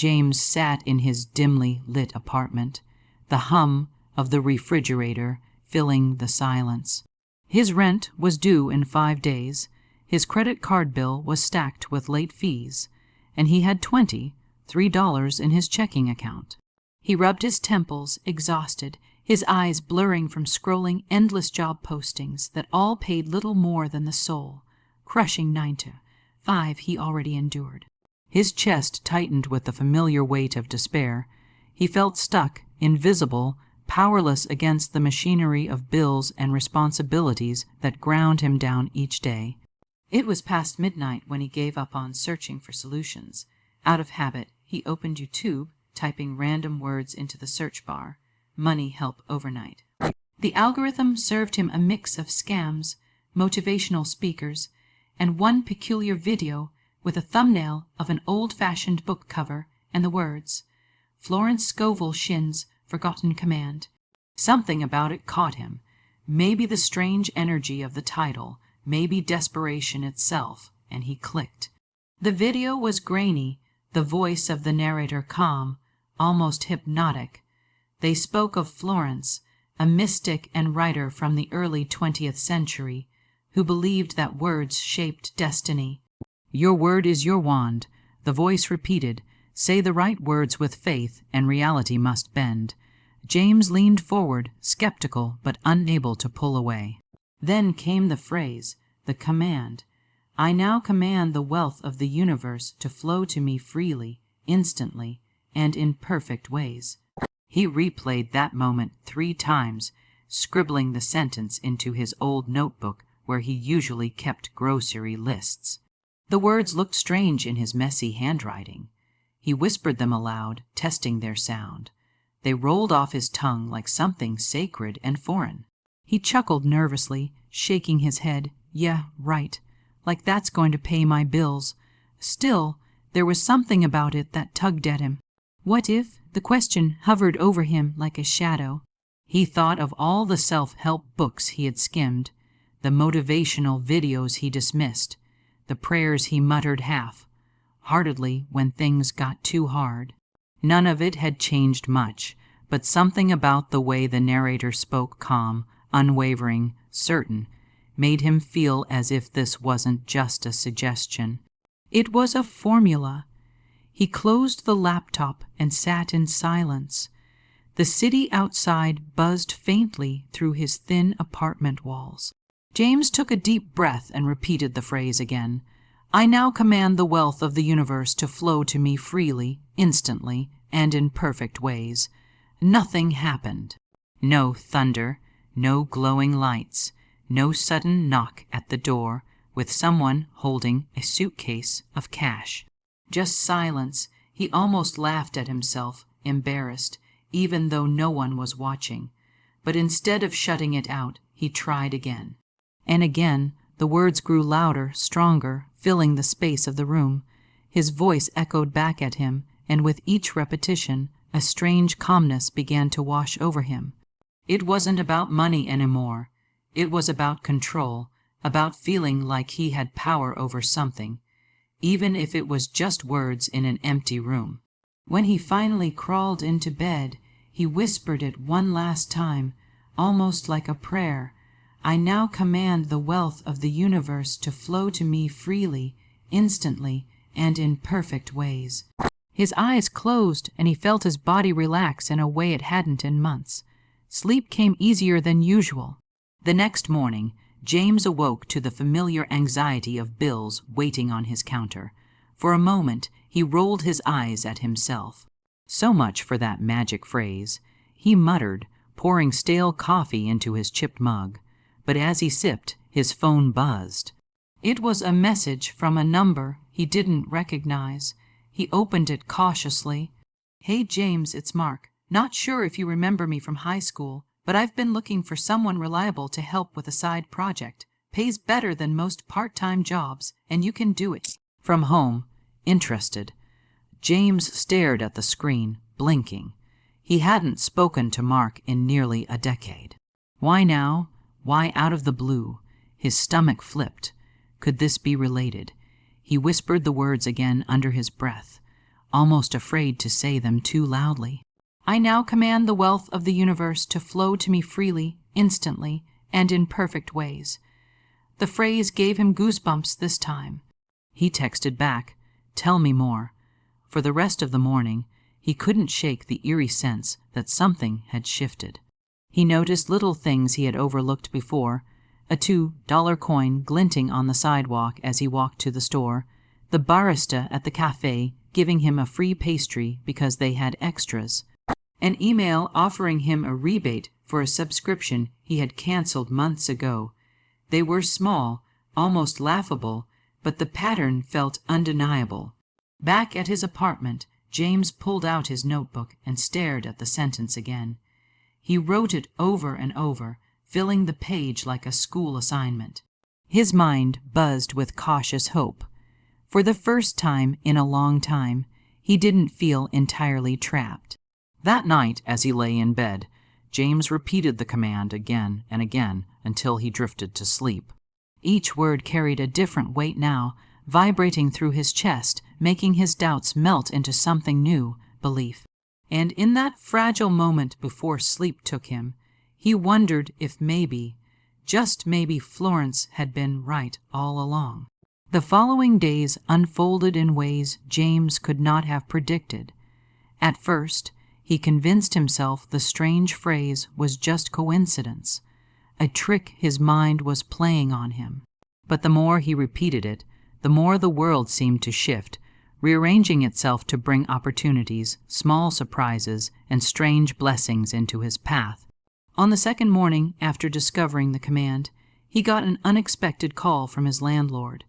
James sat in his dimly lit apartment, the hum of the refrigerator filling the silence. His rent was due in 5 days, his credit card bill was stacked with late fees, and he had $23 in his checking account. He rubbed his temples, exhausted, his eyes blurring from scrolling endless job postings that all paid little more than the soul, crushing 9 to 5 he already endured. His chest tightened with the familiar weight of despair. He felt stuck, invisible, powerless against the machinery of bills and responsibilities that ground him down each day. It was past midnight when he gave up on searching for solutions. Out of habit, he opened YouTube, typing random words into the search bar. Money help overnight. The algorithm served him a mix of scams, motivational speakers, and one peculiar video with a thumbnail of an old-fashioned book cover and the words, Florence Scovel Shinn's Forgotten Command. Something about it caught him. Maybe the strange energy of the title, maybe desperation itself, and he clicked. The video was grainy, the voice of the narrator calm, almost hypnotic. They spoke of Florence, a mystic and writer from the early 20th century, who believed that words shaped destiny. Your word is your wand, the voice repeated. Say the right words with faith, and reality must bend. James leaned forward, skeptical but unable to pull away. Then came the phrase, the command. I now command the wealth of the universe to flow to me freely, instantly, and in perfect ways. He replayed that moment 3 times, scribbling the sentence into his old notebook where he usually kept grocery lists. The words looked strange in his messy handwriting. He whispered them aloud, testing their sound. They rolled off his tongue like something sacred and foreign. He chuckled nervously, shaking his head. Yeah, right. Like that's going to pay my bills. Still, there was something about it that tugged at him. What if? The question hovered over him like a shadow. He thought of all the self-help books he had skimmed, the motivational videos he dismissed, the prayers he muttered half-heartedly when things got too hard. None of it had changed much, but something about the way the narrator spoke, calm, unwavering, certain, made him feel as if this wasn't just a suggestion. It was a formula. He closed the laptop and sat in silence. The city outside buzzed faintly through his thin apartment walls. James took a deep breath and repeated the phrase again. I now command the wealth of the universe to flow to me freely, instantly, and in perfect ways. Nothing happened. No thunder, no glowing lights, no sudden knock at the door with someone holding a suitcase of cash. Just silence. He almost laughed at himself, embarrassed, even though no one was watching. But instead of shutting it out, he tried again. And again, the words grew louder, stronger, filling the space of the room. His voice echoed back at him, and with each repetition, a strange calmness began to wash over him. It wasn't about money anymore. It was about control, about feeling like he had power over something, even if it was just words in an empty room. When he finally crawled into bed, he whispered it one last time, almost like a prayer. I now command the wealth of the universe to flow to me freely, instantly, and in perfect ways. His eyes closed, and he felt his body relax in a way it hadn't in months. Sleep came easier than usual. The next morning, James awoke to the familiar anxiety of bills waiting on his counter. For a moment, he rolled his eyes at himself. So much for that magic phrase, he muttered, pouring stale coffee into his chipped mug. But as he sipped, his phone buzzed. It was a message from a number he didn't recognize. He opened it cautiously. Hey James, it's Mark. Not sure if you remember me from high school, but I've been looking for someone reliable to help with a side project. Pays better than most part-time jobs, and you can do it. From home, interested. James stared at the screen, blinking. He hadn't spoken to Mark in nearly a decade. Why now? Why out of the blue? His stomach flipped. Could this be related? He whispered the words again under his breath. almost afraid to say them too loudly. I now command the wealth of the universe to flow to me freely, instantly, and in perfect ways. The phrase gave him goosebumps this time. He texted back, "Tell me more." For the rest of the morning, he couldn't shake the eerie sense that something had shifted. He noticed little things he had overlooked before: a $2 coin glinting on the sidewalk as he walked to the store, the barista at the cafe giving him a free pastry because they had extras, an email offering him a rebate for a subscription he had canceled months ago. They were small, almost laughable, but the pattern felt undeniable. Back at his apartment, James pulled out his notebook and stared at the sentence again. He wrote it over and over, filling the page like a school assignment. His mind buzzed with cautious hope. For the first time in a long time, he didn't feel entirely trapped. That night, as he lay in bed, James repeated the command again and again until he drifted to sleep. Each word carried a different weight now, vibrating through his chest, making his doubts melt into something new, belief. And in that fragile moment before sleep took him, he wondered if maybe, just maybe, Florence had been right all along. The following days unfolded in ways James could not have predicted. At first, he convinced himself the strange phrase was just coincidence, a trick his mind was playing on him. But the more he repeated it, the more the world seemed to shift, rearranging itself to bring opportunities, small surprises, and strange blessings into his path. On the second morning after discovering the command, he got an unexpected call from his landlord.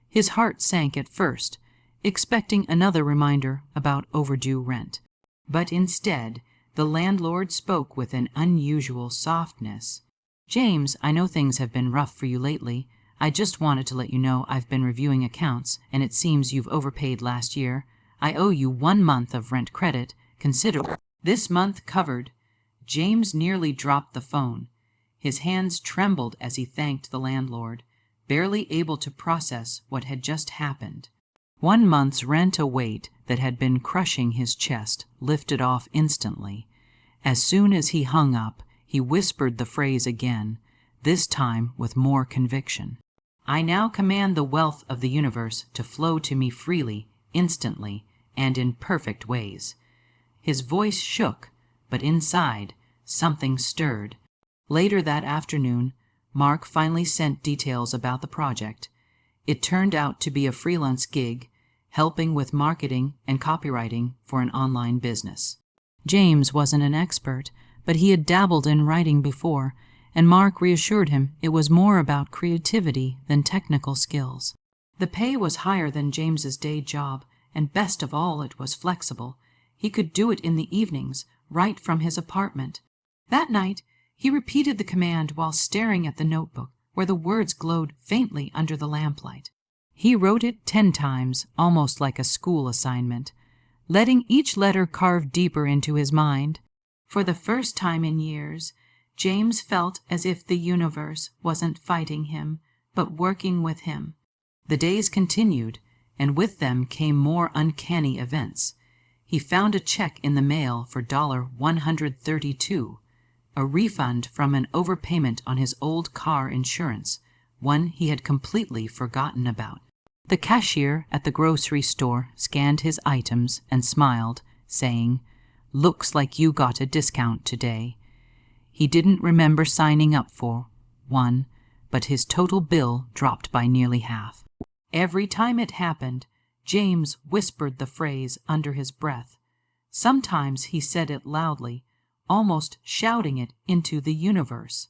His heart sank at first, expecting another reminder about overdue rent. But instead, the landlord spoke with an unusual softness. "James, I know things have been rough for you lately. I just wanted to let you know I've been reviewing accounts, and it seems you've overpaid last year. I owe you 1 month of rent credit. Consider this month covered." James nearly dropped the phone. His hands trembled as he thanked the landlord, barely able to process what had just happened. 1 month's rent, a weight that had been crushing his chest, lifted off instantly. As soon as he hung up, he whispered the phrase again, this time with more conviction. "I now command the wealth of the universe to flow to me freely, instantly, and in perfect ways." His voice shook, but inside, something stirred. Later that afternoon, Mark finally sent details about the project. It turned out to be a freelance gig, helping with marketing and copywriting for an online business. James wasn't an expert, but he had dabbled in writing before, and Mark reassured him it was more about creativity than technical skills. The pay was higher than James's day job, and best of all, it was flexible. He could do it in the evenings, right from his apartment. That night, he repeated the command while staring at the notebook, where the words glowed faintly under the lamplight. He wrote it 10 times, almost like a school assignment, letting each letter carve deeper into his mind. For the first time in years, James felt as if the universe wasn't fighting him, but working with him. The days continued, and with them came more uncanny events. He found a check in the mail for $132, a refund from an overpayment on his old car insurance, one he had completely forgotten about. The cashier at the grocery store scanned his items and smiled, saying, "Looks like you got a discount today." He didn't remember signing up for one, but his total bill dropped by nearly half. Every time it happened, James whispered the phrase under his breath. Sometimes he said it loudly, almost shouting it into the universe.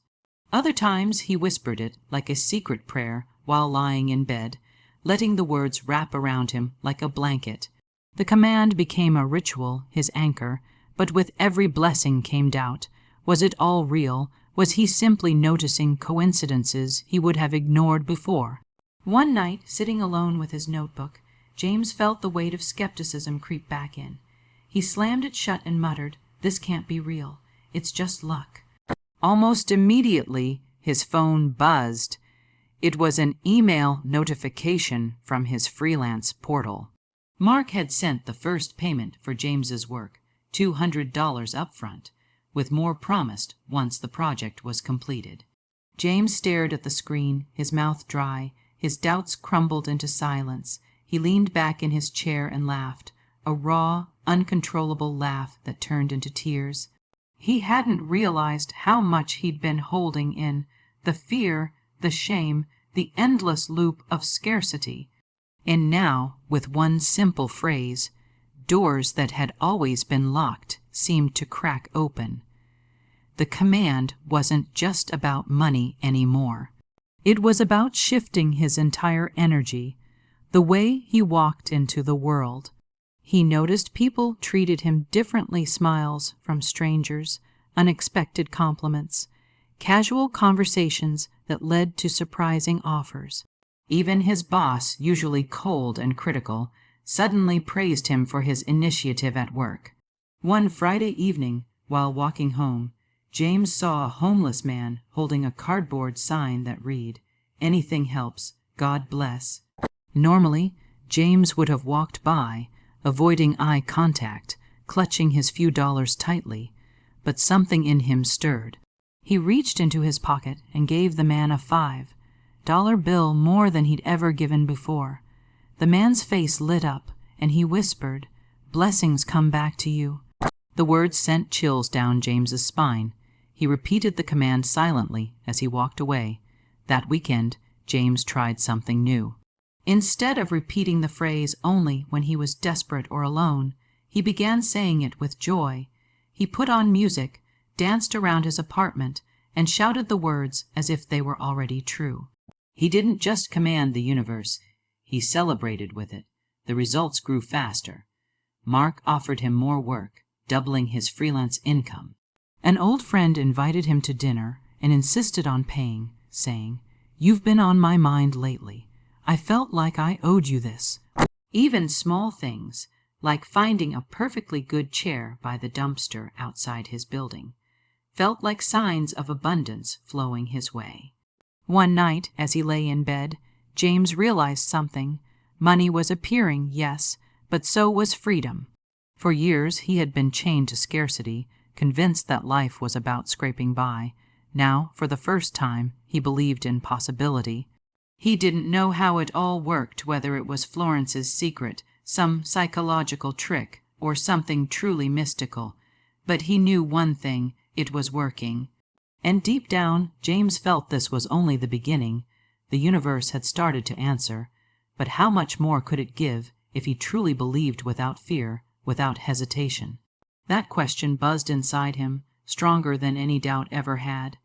Other times he whispered it like a secret prayer while lying in bed, letting the words wrap around him like a blanket. The command became a ritual, his anchor, but with every blessing came doubt. Was it all real? Was he simply noticing coincidences he would have ignored before? One night, sitting alone with his notebook, James felt the weight of skepticism creep back in. He slammed it shut and muttered, "This can't be real. It's just luck." Almost immediately, his phone buzzed. It was an email notification from his freelance portal. Mark had sent the first payment for James's work, $200 upfront, with more promised once the project was completed. James stared at the screen, his mouth dry, his doubts crumbled into silence. He leaned back in his chair and laughed, a raw, uncontrollable laugh that turned into tears. He hadn't realized how much he'd been holding in, the fear, the shame, the endless loop of scarcity. And now, with one simple phrase, doors that had always been locked seemed to crack open. The command wasn't just about money anymore. It was about shifting his entire energy, the way he walked into the world. He noticed people treated him differently, smiles from strangers, unexpected compliments, casual conversations that led to surprising offers. Even his boss, usually cold and critical, suddenly praised him for his initiative at work. One Friday evening, while walking home, James saw a homeless man holding a cardboard sign that read, "Anything helps, God bless." Normally, James would have walked by, avoiding eye contact, clutching his few dollars tightly, but something in him stirred. He reached into his pocket and gave the man a $5 bill, more than he'd ever given before. The man's face lit up, and he whispered, "Blessings come back to you." The words sent chills down James's spine. He repeated the command silently as he walked away. That weekend, James tried something new. Instead of repeating the phrase only when he was desperate or alone, he began saying it with joy. He put on music, danced around his apartment, and shouted the words as if they were already true. He didn't just command the universe, he celebrated with it. The results grew faster. Mark offered him more work, doubling his freelance income. An old friend invited him to dinner and insisted on paying, saying, "You've been on my mind lately. I felt like I owed you this." Even small things, like finding a perfectly good chair by the dumpster outside his building, felt like signs of abundance flowing his way. One night, as he lay in bed, James realized something. Money was appearing, yes, but so was freedom. For years he had been chained to scarcity, convinced that life was about scraping by. Now, for the first time, he believed in possibility. He didn't know how it all worked, whether it was Florence's secret, some psychological trick, or something truly mystical. But he knew one thing, it was working. And deep down, James felt this was only the beginning. The universe had started to answer. But how much more could it give if he truly believed without fear, without hesitation? That question buzzed inside him, stronger than any doubt ever had.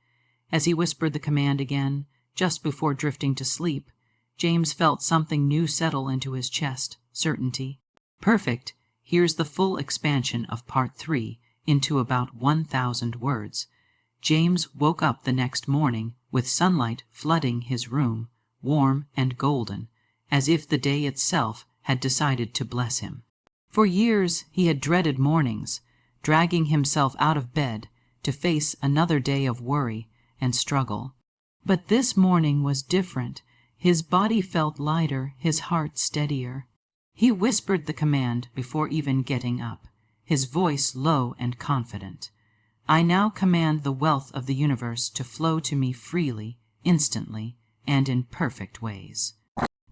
As he whispered the command again, just before drifting to sleep, James felt something new settle into his chest, certainty. Perfect. Here's the full expansion of Part 3 into about 1,000 words. James woke up the next morning with sunlight flooding his room, warm and golden, as if the day itself had decided to bless him. For years he had dreaded mornings, dragging himself out of bed to face another day of worry and struggle. But this morning was different. His body felt lighter, his heart steadier. He whispered the command before even getting up, his voice low and confident. "I now command the wealth of the universe to flow to me freely, instantly, and in perfect ways."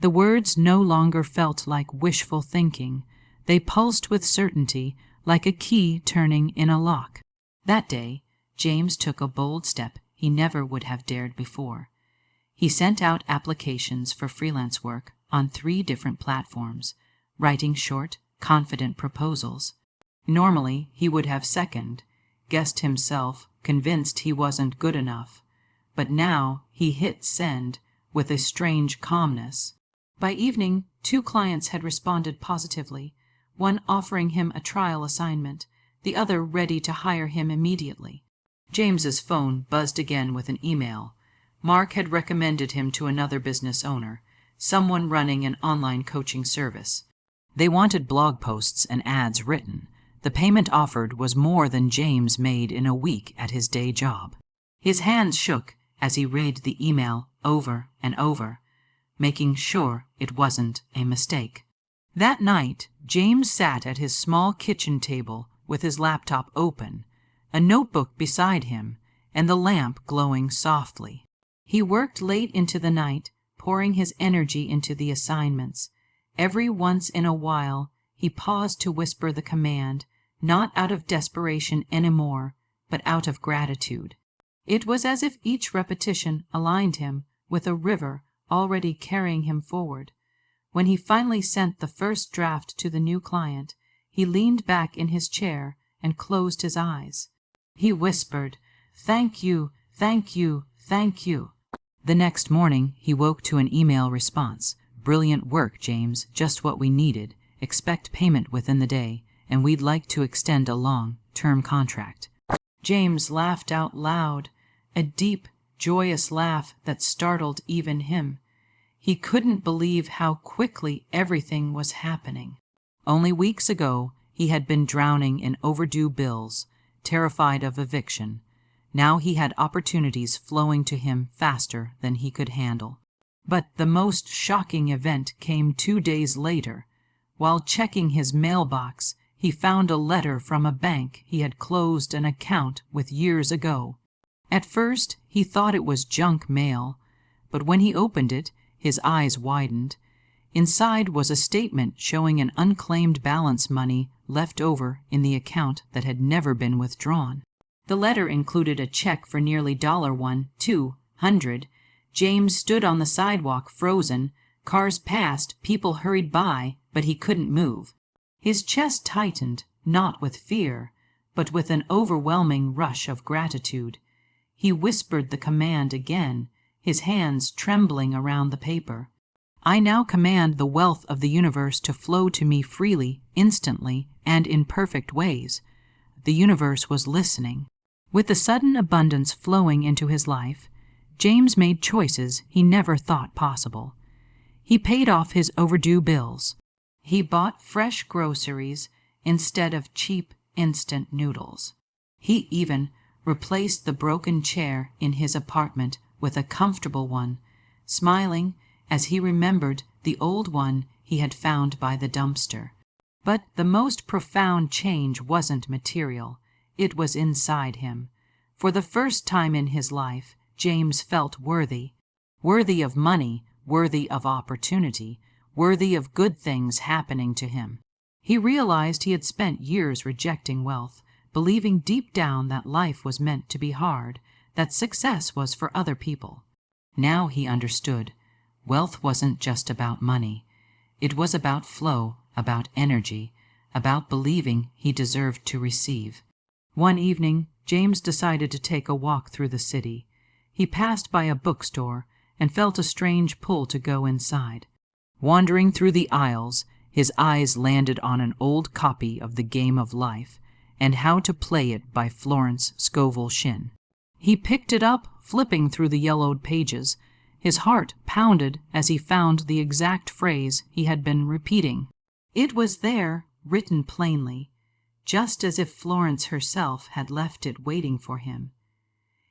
The words no longer felt like wishful thinking. They pulsed with certainty, like a key turning in a lock. That day, James took a bold step he never would have dared before. He sent out applications for freelance work on 3 different platforms, writing short, confident proposals. Normally, he would have guessed himself, convinced he wasn't good enough. But now he hit send with a strange calmness. By evening, 2 clients had responded positively, one offering him a trial assignment, the other ready to hire him immediately. James's phone buzzed again with an email. Mark had recommended him to another business owner, someone running an online coaching service. They wanted blog posts and ads written. The payment offered was more than James made in a week at his day job. His hands shook as he read the email over and over, making sure it wasn't a mistake. That night, James sat at his small kitchen table with his laptop open, a notebook beside him, and the lamp glowing softly. He worked late into the night, pouring his energy into the assignments. Every once in a while, he paused to whisper the command, not out of desperation anymore, but out of gratitude. It was as if each repetition aligned him with a river already carrying him forward. When he finally sent the first draft to the new client, he leaned back in his chair and closed his eyes. He whispered, "Thank you, thank you, thank you." The next morning, he woke to an email response. "Brilliant work, James. Just what we needed. Expect payment within the day, and we'd like to extend a long-term contract." James laughed out loud, a deep, joyous laugh that startled even him. He couldn't believe how quickly everything was happening. Only weeks ago, he had been drowning in overdue bills, terrified of eviction. Now he had opportunities flowing to him faster than he could handle. But the most shocking event came 2 days later. While checking his mailbox, he found a letter from a bank he had closed an account with years ago. At first, he thought it was junk mail, but when he opened it, his eyes widened. Inside was a statement showing an unclaimed balance money left over in the account that had never been withdrawn. The letter included a check for nearly $200. James stood on the sidewalk, frozen. Cars passed, people hurried by, but he couldn't move. His chest tightened, not with fear, but with an overwhelming rush of gratitude. He whispered the command again, his hands trembling around the paper. "I now command the wealth of the universe to flow to me freely, instantly, and in perfect ways." The universe was listening. With the sudden abundance flowing into his life, James made choices he never thought possible. He paid off his overdue bills. He bought fresh groceries instead of cheap instant noodles. He even replaced the broken chair in his apartment with a comfortable one, smiling as he remembered the old one he had found by the dumpster. But the most profound change wasn't material. It was inside him. For the first time in his life, James felt worthy. Worthy of money, worthy of opportunity, worthy of good things happening to him. He realized he had spent years rejecting wealth, believing deep down that life was meant to be hard, that success was for other people. Now he understood. Wealth wasn't just about money. It was about flow, about energy, about believing he deserved to receive. One evening, James decided to take a walk through the city. He passed by a bookstore and felt a strange pull to go inside. Wandering through the aisles, his eyes landed on an old copy of The Game of Life and How to Play It by Florence Scovel Shinn. He picked it up, flipping through the yellowed pages. His heart pounded as he found the exact phrase he had been repeating. It was there, written plainly, just as if Florence herself had left it waiting for him.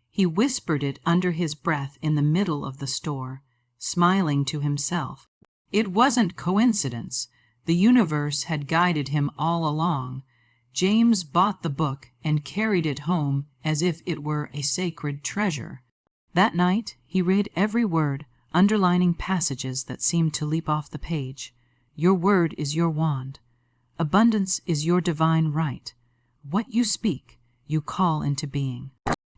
He whispered it under his breath in the middle of the store, smiling to himself. It wasn't coincidence. The universe had guided him all along. James bought the book and carried it home as if it were a sacred treasure. That night he read every word, underlining passages that seemed to leap off the page. Your word is your wand. Abundance is your divine right. What you speak, you call into being.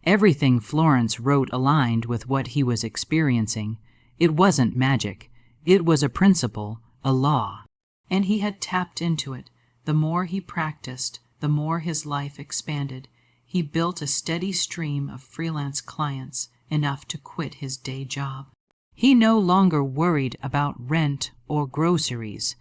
Everything Florence wrote aligned with what he was experiencing. It wasn't magic. It was a principle, a law. And he had tapped into it. The more he practiced, the more his life expanded. He built a steady stream of freelance clients, enough to quit his day job. He no longer worried about rent or groceries.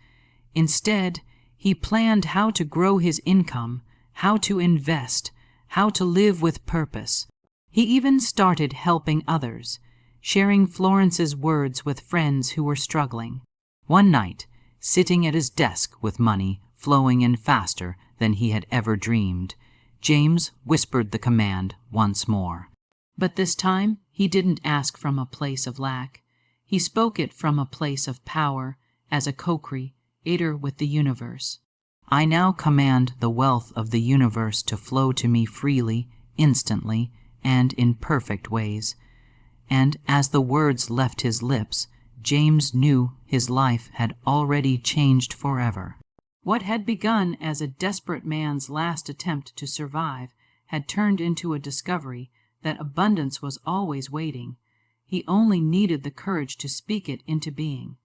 Instead, he planned how to grow his income, how to invest, how to live with purpose. He even started helping others, sharing Florence's words with friends who were struggling. One night, sitting at his desk with money flowing in faster than he had ever dreamed, James whispered the command once more. But this time, he didn't ask from a place of lack. He spoke it from a place of power, as a co-creator creator with the universe. I now command the wealth of the universe to flow to me freely, instantly, and in perfect ways. And as the words left his lips, James knew his life had already changed forever. What had begun as a desperate man's last attempt to survive had turned into a discovery that abundance was always waiting. He only needed the courage to speak it into being.